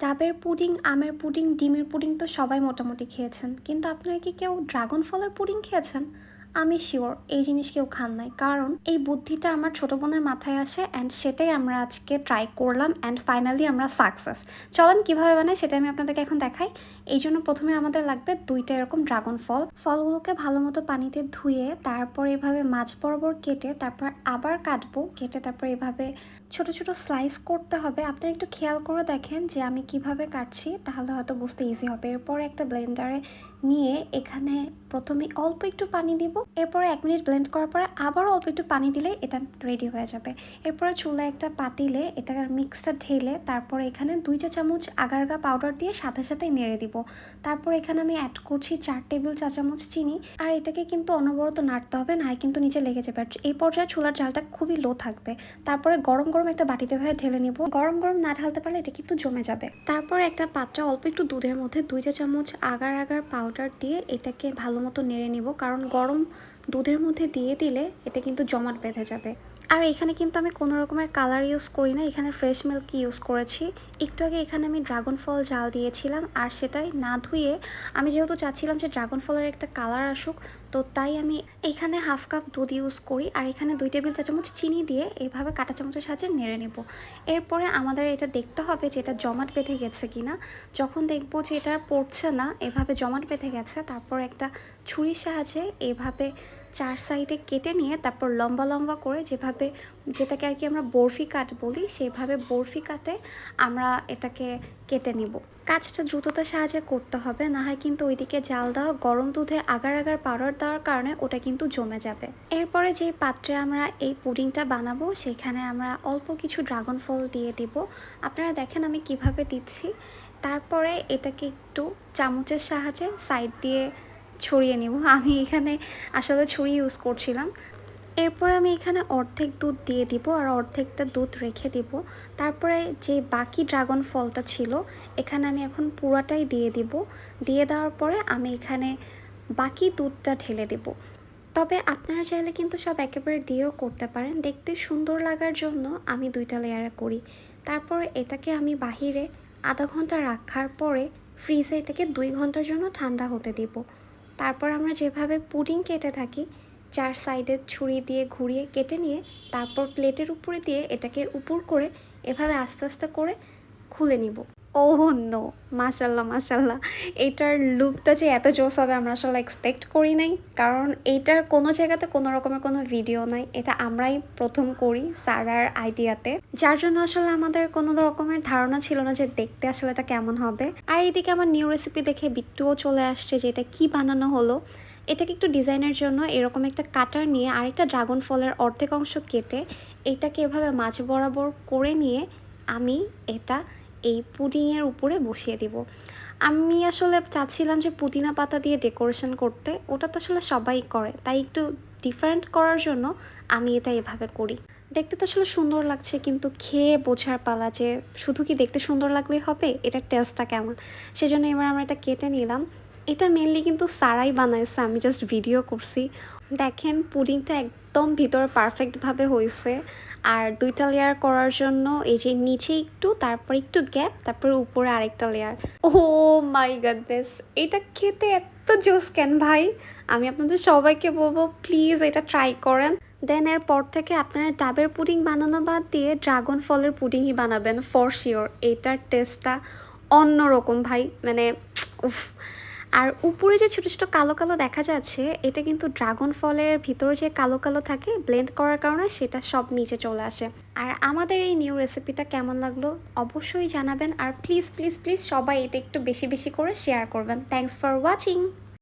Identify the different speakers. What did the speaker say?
Speaker 1: ডাবের পুডিং, আমের পুডিং, ডিমের পুডিং তো সবাই মোটামুটি খেয়েছেন, কিন্তু আপনারা কি কেউ ড্রাগন ফলের পুডিং খেয়েছেন? আমি শিওর এই জিনিস কেউ খান নাই, কারণ এই বুদ্ধিটা আমার ছোট বোনের মাথায় আসে অ্যান্ড সেটাই আমরা আজকে ট্রাই করলাম অ্যান্ড ফাইনালি আমরা সাকসেস। চলেন কীভাবে বানাই সেটা আমি আপনাদেরকে এখন দেখাই। এই জন্য প্রথমে আমাদের লাগবে 2টা এরকম ড্রাগন ফল। ফলগুলোকে ভালো মতো পানিতে ধুয়ে তারপর এভাবে মাছ বরাবর কেটে তারপর আবার কাটবো, কেটে তারপর এভাবে ছোট ছোট স্লাইস করতে হবে। আপনারা একটু খেয়াল করে দেখেন যে আমি কিভাবে কাটছি, তাহলে হয়তো বুঝতে ইজি হবে। এরপর একটা ব্লেন্ডারে নিয়ে এখানে প্রথমে অল্প একটু পানি দিব, এরপরে 1 মিনিট ব্লেন্ড করার পরে আবার অল্প একটু পানি দিলে এটা রেডি হয়ে যাবে। এরপরে চুলায় একটা পাতিলে এটা মিক্সটা ঢেলে তারপর এখানে 2 চা চামচ আগার আগা পাউডার দিয়ে সাথে সাথে নেড়ে দিব। তারপর এখানে আমি অ্যাড করছি 4 টেবিল চা চামচ চিনি, আর এটাকে কিন্তু অনবরত নাড়তে হবে, না কিন্তু নিচে লেগে যাবে। এই পর্যায়ে চুলার জালটা খুবই লো থাকবে। তারপরে গরম গরম একটা বাটিতে ভাবে ঢেলে নিব। গরম গরম না ঢালতে পারলে এটা কিন্তু জমে যাবে। তারপর একটা পাত্রে অল্প একটু দুধের মধ্যে 2 চা চামচ আগার আগার পাউডার দিয়ে এটাকে ভালো মতো নেড়ে নিব, কারণ গরম দুধের মধ্যে দিয়ে দিলে এটা কিন্তু জমাট বেঁধে যাবে। আর এখানে কিন্তু আমি কোনো রকমের কালার ইউজ করি না, এখানে ফ্রেশ মিল্ক ইউজ করেছি। একটু আগে এখানে আমি ড্রাগন ফল জাল দিয়েছিলাম, আর সেটাই না ধুয়ে আমি যেহেতু চাচ্ছিলাম যে ড্রাগন ফলের একটা কালার আসুক, তো তাই আমি এখানে হাফ কাপ দুধ ইউজ করি আর এখানে 2 টেবিল চা চামচ চিনি দিয়ে এইভাবে কাঁটা চামচের সাহায্যে নেড়ে নেব। এরপরে আমাদের এটা দেখতে হবে যে এটা জমাট বেঁধে গেছে কিনা। যখন দেখবো যে এটা পড়ছে না, এভাবে জমাট বেঁধে গেছে, তারপর একটা ছুরির সাহায্যে এভাবে 4 সাইডে কেটে নিয়ে তারপর লম্বা লম্বা করে যেটাকে আর কি আমরা বরফি কাট বলি, সেভাবে বরফি কাটে আমরা এটাকে কেটে নিব। কাজটা দ্রুততার সাহায্যে করতে হবে, না হয় কিন্তু ওইদিকে জাল দেওয়া গরম দুধে আগার আগার পাউডার দেওয়ার কারণে ওটা কিন্তু জমে যাবে। এরপরে যে পাত্রে আমরা এই পুডিংটা বানাবো সেখানে আমরা অল্প কিছু ড্রাগন ফল দিয়ে দিব। আপনারা দেখেন আমি কিভাবে দিচ্ছি। তারপরে এটাকে একটু চামচের সাহায্যে সাইড দিয়ে ছড়িয়ে নিব। আমি এখানে আসলে ছুরি ইউজ করছিলাম। এরপর আমি এখানে অর্ধেক দুধ দিয়ে দিব আর অর্ধেকটা দুধ রেখে দিব। তারপরে যে বাকি ড্রাগন ফলটা ছিল এখানে আমি এখন পুরাটাই দিয়ে দিব। দিয়ে দেওয়ার পরে আমি এখানে বাকি দুধটা ঢেলে দেব। তবে আপনারা চাইলে কিন্তু সব একেবারে দিয়েও করতে পারেন, দেখতে সুন্দর লাগার জন্য আমি 2টা লেয়ারে করি। তারপর এটাকে আমি বাহিরে আধা ঘন্টা রাখার পরে ফ্রিজে এটাকে 2 ঘন্টার জন্য ঠান্ডা হতে দিব। তারপর আমরা যেভাবে পুডিং কেটে থাকি 4 সাইডে ছুরি দিয়ে ঘুরিয়ে কেটে নিয়ে তারপর প্লেটের উপরে দিয়ে এটাকে উপর করে এভাবে আস্তে আস্তে করে খুলে নিব। ওহ নো, মাশাল্লাহ মাশাল্লাহ, এইটার লুকটা যে এত জোস হবে আমরা আসলে এক্সপেক্ট করি নাই, কারণ এইটার কোনো জায়গাতে কোনো রকমের কোনো ভিডিও নাই। এটা আমরাই প্রথম করি সারার আইডিয়াতে, যার জন্য আসলে আমাদের কোনো রকমের ধারণা ছিল না যে দেখতে আসলে এটা কেমন হবে। আর এইদিকে আমার নিউ রেসিপি দেখে বিট্টুও চলে আসছে যে এটা কী বানানো হলো। এটাকে একটু ডিজাইনের জন্য এরকম একটা কাটার নিয়ে আরেকটা ড্রাগন ফলের অর্ধেক অংশ কেটে এইটাকে এভাবে মাঝ বরাবর করে নিয়ে আমি এটা এই পুডিংয়ের উপরে বসিয়ে দিব। আমি আসলে চাচ্ছিলাম যে পুদিনা পাতা দিয়ে ডেকোরেশন করতে, ওটা তো আসলে সবাই করে, তাই একটু ডিফারেন্ট করার জন্য আমি এটা এভাবে করি। দেখতে তো আসলে সুন্দর লাগছে, কিন্তু খেয়ে বোঝার পালা যে শুধু কি দেখতে সুন্দর লাগলেই হবে, এটার টেস্টটা কেমন। সেজন্য এবার আমরা এটা কেটে নিলাম। এটা মেনলি কিন্তু সারাই বানাইছে, আমি জাস্ট ভিডিও করছি। দেখেন পুডিংটা একদম ভিতরে পারফেক্টভাবে হয়েছে। আর 2টা লেয়ার করার জন্য এই যে নিচে একটু, তারপর একটু গ্যাপ, তারপরে উপরে আরেকটা লেয়ার। ও মাই গডনেস, এটা খেতে এত জোস কেন ভাই! আমি আপনাদের সবাইকে বলবো প্লিজ এটা ট্রাই করেন। দেন এরপর থেকে আপনারা ডাবের পুডিং বানানো বাদ দিয়ে ড্রাগন ফলের পুডিংই বানাবেন ফর শিওর। এইটার টেস্টটা অন্যরকম ভাই, মানে উফ। আর উপরে যে ছোট ছোট কালো কালো দেখা যাচ্ছে এটা কিন্তু ড্রাগন ফলের ভিতরে যে কালো কালো থাকে ব্লেন্ড করার কারণে সেটা সব নিচে চলে আসে। আর আমাদের এই নিউ রেসিপিটা কেমন লাগলো অবশ্যই জানাবেন, আর প্লিজ প্লিজ প্লিজ সবাই এটা একটু বেশি বেশি করে শেয়ার করবেন। Thanks for watching.